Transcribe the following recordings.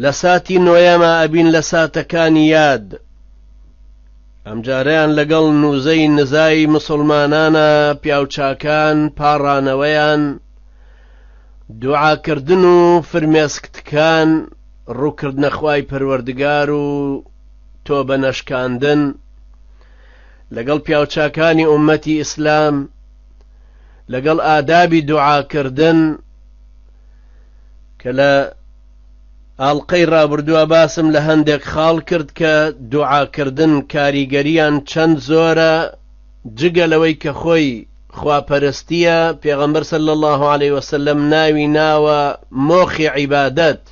لساتی نوێما ئەبین لە ساتەکانی یاد ئەمجاریان لەگەڵ نوزەی نزای مسلمانانە پیاوچاکان پاڕانەوەیان دوعاکردن و فرمێسکتکان ڕووکردنە خوای پەروەردگار و تۆ بە نەشکاندن لەگەڵ پیاوچاکانی ئومەتی ئیسلام لەگەڵ ئادابی دوعاکردن کە لە ئاڵلقەی ڕابردووە باسم لە هەندێک خاڵ کرد کە دوعاکردن کاریگەریان چەند زۆرە جگە لەوەی کە خۆی خواپەرستیە پێغەمبەر صلی الله عليه وسلم ناوی ناوە مۆخی عیبادەت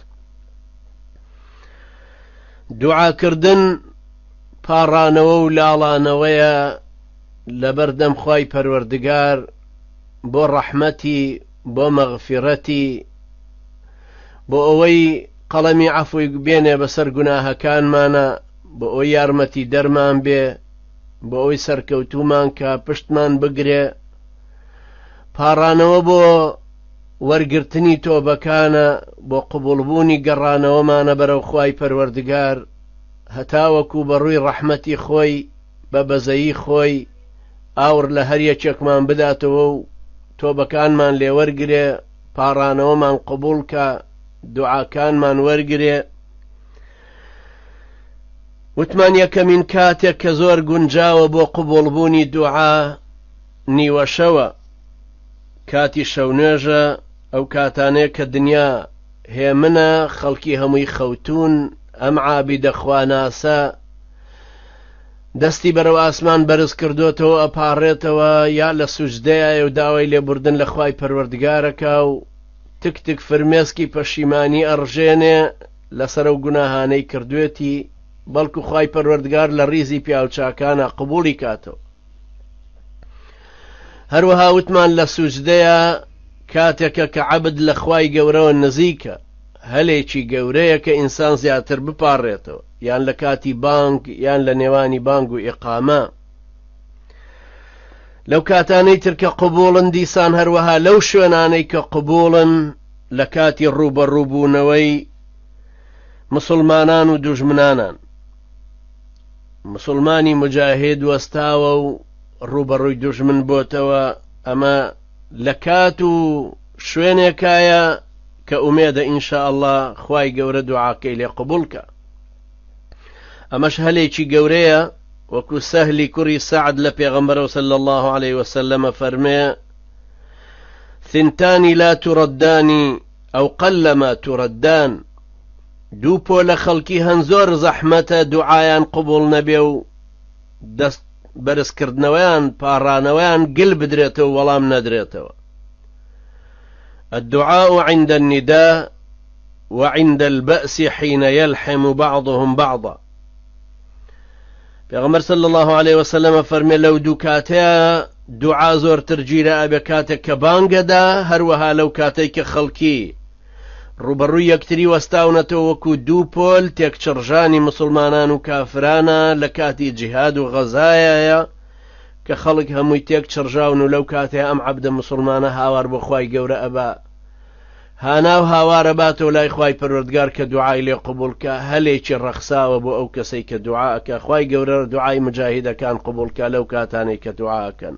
دوعاکردن پاڕانەوە و لاڵانەوەیە لەبەردەم خوای پەروەردگار بۆ ڕەحمەتی بۆ مەغفیرەتی بۆ ئەوەی قەڵەمی عەفوی بێنێ بەسەر گوناهەکانمانە بۆ ئەوەی یارمەتی دەرمان بێ بۆ ئەوەی سەرکەوتومان کە پشتمان بگرێ پاڕانەوە بۆ وەرگرتنی تۆبەکانە بۆ قبوڵبوونی گەڕانەوەمانە بەرەو خوای پەروەردگار هەتاوەکو بەڕووی ڕەحمەتی خۆی بە بەزەیی خۆی ئاور لە هەر یەکێکمان بداتەوە و تۆبەکانمان لێوەرگرێ پاڕانەوەمان قبوڵ کە دوعاکانمان وەرگرێ وتمان یەکەمین کاتێک کە زۆر گونجاوە بۆ قبوڵبوونی دوعا نیوەشەوە کاتی شەونێژە ئەو کاتانەیە کە دنیا هێمنە خەڵکی هەمووی خەوتون ئەم عابیدە خواناسە دەستی بەرەو ئاسمان بەرز کردوتەوە ئەپاڕێتەوە یا لە سوجدەیە و داوای لێبوردن لە خوای پەروەردگارەکە و تک تک فرمێسکی پەشیمانی ئەڕژێنێ لەسەر ئەو گوناهانەی کردوێتی بەڵکو خوای پەروەردگار لە ڕیزی پیاوچاکانە قبوڵی کاتەوە هەروەها وتمان لە سوجدەیە کاتێکە کە عەبد لە خوای گەورەوە نزیکە هەلێکی گەورەیە کە ئینسان زیاتر بپاڕێتەوە یان لە کاتی بانگ یان لە نێوانی بانگ و ئیقامە لەو کاتانەی تر کە قبوڵن دیسان هەروەها لەو شوێنانەی کە قبوڵن لە کاتی ڕوبەڕووبوونەوەی مسلمانان و دوژمنانان مسلمانی مجاهد وەستاوە و ڕوبەڕووی دوژمن بۆتەوە ئەمە لە کات و شوێنێکایە کە ئومێدە ئینشاء الله خوای گەورە دوعاکەی لێ قبوڵکە ئەمەش هەلێکی گەورەیە وەکو سەهلی کوڕی سەعد لە پێغەمبەرەوە صلی الله عليه وسلم فەرمێ ثنتان لا تردان ئەو قەلما تردان دوو پۆلە خەڵکی هەن زۆر زەحمەتە دوعایان قبوڵ نەبێ و دەست بەرزکردنەوەیان پاڕانەوەیان گل بدرێتەوە وەڵام نەدرێتەوە الدعاء عند النداء وعند البأس حين يلحم بعضهم بعضا پێغەمبەر صلی الله عليه وسلم فەرمێ لەو دوو کاتەیە دوعا زۆرتر گیرە ئەبێ کاتێک کە بانگەدا هەروەها لەو کاتێک کە خەڵکی ڕوبەڕووی یەکتری وەستاونەتەوە وەکو دوو پۆل تێکچڕژانی مسلمانان و کافرانە لە کاتی جیهاد و غەزایە کە خەڵک هەمووی تێک چڕژاون و لەو کاتەیە ئەم عەبدە مسلمانە هاوار بۆ خوای گەورە ئەبا هاناو هاوارە باتەوە لای خوای پەروەردگار کە دوعای لێ قبوڵکە هەلێکی ڕەخساوە بۆ ئەو کەسەی کە دوعاکە خوای گەورە دوعای مجاهیدەکان قبوڵکە لەو کاتانەی کە دوعاکەن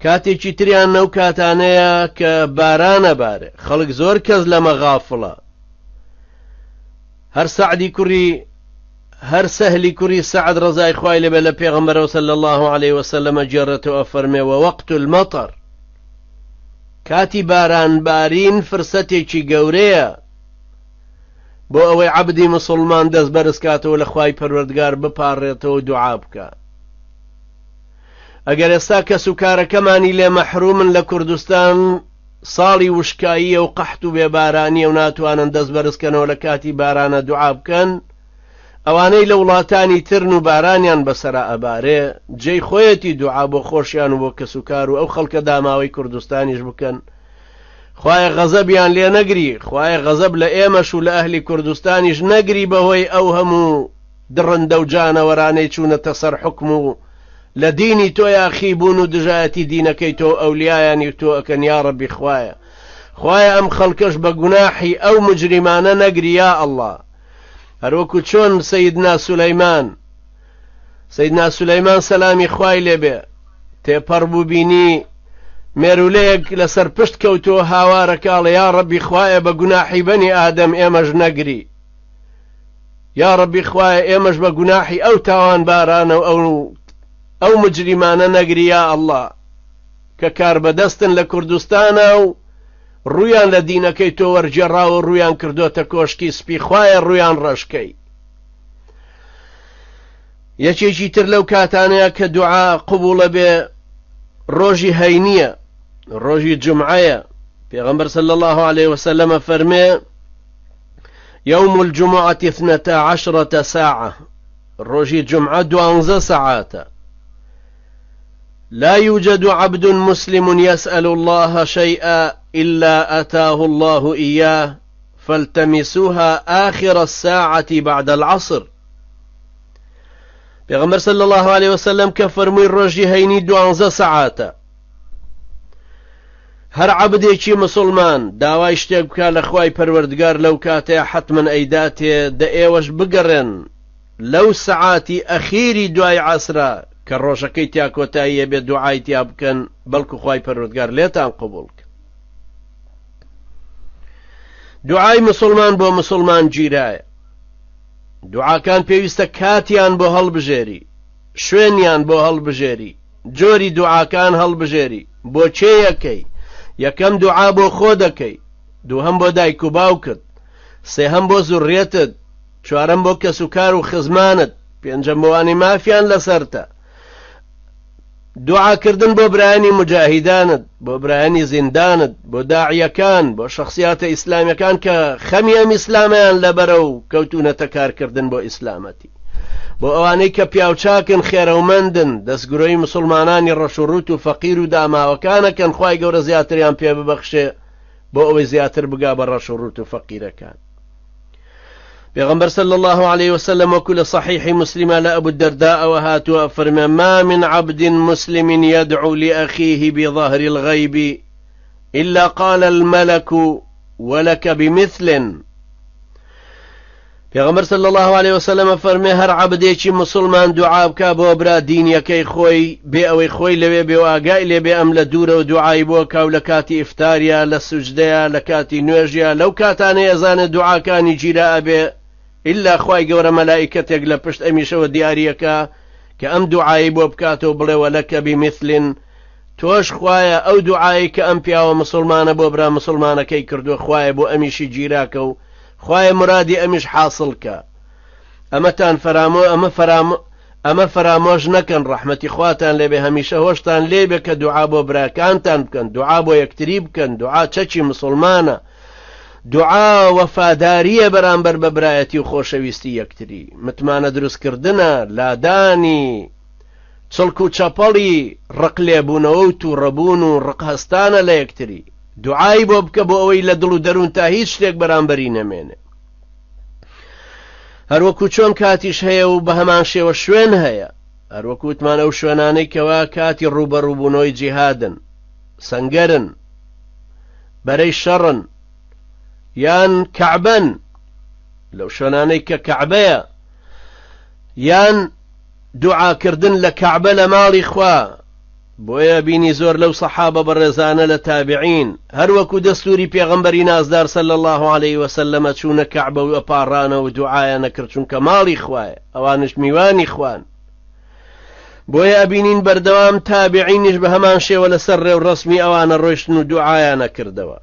کاتێکی تریان نەو کاتانەیە کە بارانە بارێ خەڵک زۆر کەس لەمە غافڵە هەر سەهلی کوڕی سەعد ڕەزای خوای لێبێ لە پێغەمبەرەوە صلی الله عليه وسلم گێڕێتەوە فەرمێ وەوەقت المەطەر کاتی بارانبارین فرسەتێکی گەورەیە بۆ ئەوەی عەبدی مسلمان دەست بەرز کاتەوە لە خوای پەروەردگار بپاڕێتەوە دوعا بکە ئەگەر ئێستا کەس و کارەکەمانی لێ مەحرومن لە کوردستان ساڵی وشکاییە و قەحت و بێبارانیە و ناتوانن دەست بەرزکەنەوە لە کاتی بارانە دوعا بکەن ئەوانەی لە وڵاتانی ترن و بارانیان بەسەرا ئەبارێ جێی خۆیەتی دوعا بۆ خۆشیان و بۆ کەس و کار و ئەو خەڵکە داماوەی کوردستانیش بکەن خوایە غەزەبیان لێ نەگری خوایە غەزەب لە ئێمەش و لە ئەهلی کوردستانیش نەگری بەهۆی ئەو هەموو درڕندە و جانەوەرانەی چوونەتە سەر حکم و لە دینی تۆ یاخی بوون و دژایەتی دینەکەی تۆ ئەولیایانی تۆ ئەکەن یا ڕەبی خوایە خوایە ئەم خەڵکەش بە گوناحی ئەو مجریمانە نەگری یا ئەڵڵا. هەروەکو چۆن سەیدنا سولەیمان سەلامی خوای لێبێ تێپەڕ بوو بینی مێرولەیەک لەسەر پشت کەوتۆ هاوارەکاڵە یا ڕەبی خوایە بە گوناحی بەنی ئادەم ئێمەش نەگری، یا ڕەبی خوایە ئێمەش بە گوناحی ئەو تاوان بارانە و ئەو مجریمانە نەگری یا ئەڵڵا کە کار بەدەستن لە کوردستانە و ڕویان لە دینەکەی تۆ وەرجێڕاوە ڕویان کردوتە کۆشکی سپی، خوایە ڕویان ڕەشکەی. یەکێکی تر لەو کاتانەیە کە دوعا قبوڵە بێ ڕۆژی هەینیە، ڕۆژی جمعەیە. پێغەمبەر صلی الله عليه وسلم فەرمێ يوم الجمعة 12 ساعة، ڕۆژی جمعە 12 ساعاتە. لا يوجد عبد مسلم يسأل الله شيئا إلا أتاه الله إياه فالتمسوها آخر الساعة بعد العصر. پیغمبر صلی الله عليه وسلم کە فەرمووی ڕۆژی هەینی 12 ساعاتە، هەر عەبدێکی مسلمان داوای شتێک بکات لە خوای پەروەردگار لەو کاتەیە حتمن ئەیداتێ دە ئێوەش بگەڕێن لەو سەعاتی ئەخیری دوای عەسرە کە ڕۆژەکەی تیا کۆتاییە بێ دوعای تیا بکەن بەڵکو خوای پەروەردگار لێتان قبوڵ بکە. دوعای مسلمان بۆ مسلمان گیرایە. دوعاکان پێویستە کاتیان بۆ هەڵبژێری، شوێنیان بۆ هەڵبژێری، جۆری دوعاکان هەڵبژێری، بۆ چێیەکەی. یەکەم دوعا بۆ خۆ دەکەی، دووهەم بۆ دایک و باوکت، سێهەم بۆ زوڕێتت، چوارەم بۆ کەس و کار و خزمانت، پێنجەم بۆوانی مافیان لەسەرتە. دوعاکردن بۆ برایانی مجاهیدانت، بۆ برایانی زیندانت، بۆ داعیەکان، بۆ شەخصیاتە ئیسلامیەکان کە خەمی ئەم ئیسلامیان لەبەرە و کەوتونەتە کارکردن بۆ ئیسلامەتی، بۆ ئەوانەی کە پیاوچاکن خێرەومەندن دەستگرۆی مسلمانانی ڕەشوڕوت و فەقیر و داماوەکانەکەن خوای گەورە زیاتریان پێ ببەخشێ بۆ ئەوەی زیاتر بگا بە ڕەشوڕوت و فەقیرەکان. پیغمبر صلی الله عليه وسلم وكل صحيح مسلم لا أبو الدرداء وهاتوا فرما ما من عبد مسلم يدعو لأخيه بظهر الغيب إلا قال الملك ولك بمثل. پیغمبر صلی الله عليه وسلم فرما هر عبدێکی مسلمان دوعا بکا بۆ برا دینیەکەی خۆی بێ ئەوەی خۆی لەوێ بێ و ئاگای لێ بێ ئەم لە دوورە و دوعای بۆ کاو لە کاتی ئیفتاریە، لە سوجدەیە، لە کاتی نوێژیە، لەو کاتانەیە ئەزانێت دوعاکانی گیرە ئەبێ إلا خوای گەورە مەلائیکەتێک لە پشت ئەمیشەوە دیاریەکە کە ئەم دوعایی بۆ بکاتەوە بڵێ وەلەکە بمثل، تۆش خوایە ئەو دوعایی کە ئەم پیاوە مسلمانە بۆ برا مسلمانەکەی کردووە خوایە بۆ ئەمیشی گیراکە و خوایە مرادی ئەمیش حاصل کە. ئەمە فرامۆژ نەکەن، ڕەحمەتی خواتان لێبێ، هەمیشە هۆشتان لێبێ کە دوعا بۆ براکانتان بکەن، دوعا بۆ یەکتری بکەن، دوعا چەکی مسلمانە، دوعا وەفاداریە بەرامبەر بە برایەتی و خۆشەویستی یەکتری، متمانە دروستکردنە، لادانی چڵک و چەپەڵی ڕق لێبوونەوە و تووڕەبوون و ڕقهستانە لە یەکتری. دوعای بۆ بکە بۆ ئەوەی لە دڵ و دەروون تا هیچ شتێک بەرامبەری نەمێنێ. هەروەکو چۆن کاتیش هەیە و بە هەمان شێوە شوێن هەیە، هەروەکو وتمان ئەو شوێنانەی کەوا کاتی ڕوبەڕووبوونەوەی جیهادن، سەنگەرن، بەرەی شەڕن، یان کەعبەن، لەو شوێنانەی کە کەعبەیە، یان دوعاکردن لە کەعبە لە ماڵی خوا. بۆیە بینی زۆر لەو سەحابە بەڕێزانە لە تابعین هەروەکو دەستوری پێغەمبەری نازدار صلی الله عليه وسلم چوونە کەعبە و ئەپاڕانە و دوعایانە کرد چونکە ماڵی خوایە، ئەوانش میوانی خوان. بۆیە ئەبینین بەردەوام تابعینیش بە هەمان شێوە لەسەر ڕێو ڕەسمی ئەوانە ڕۆیشتن و دوعایانە کردەوە.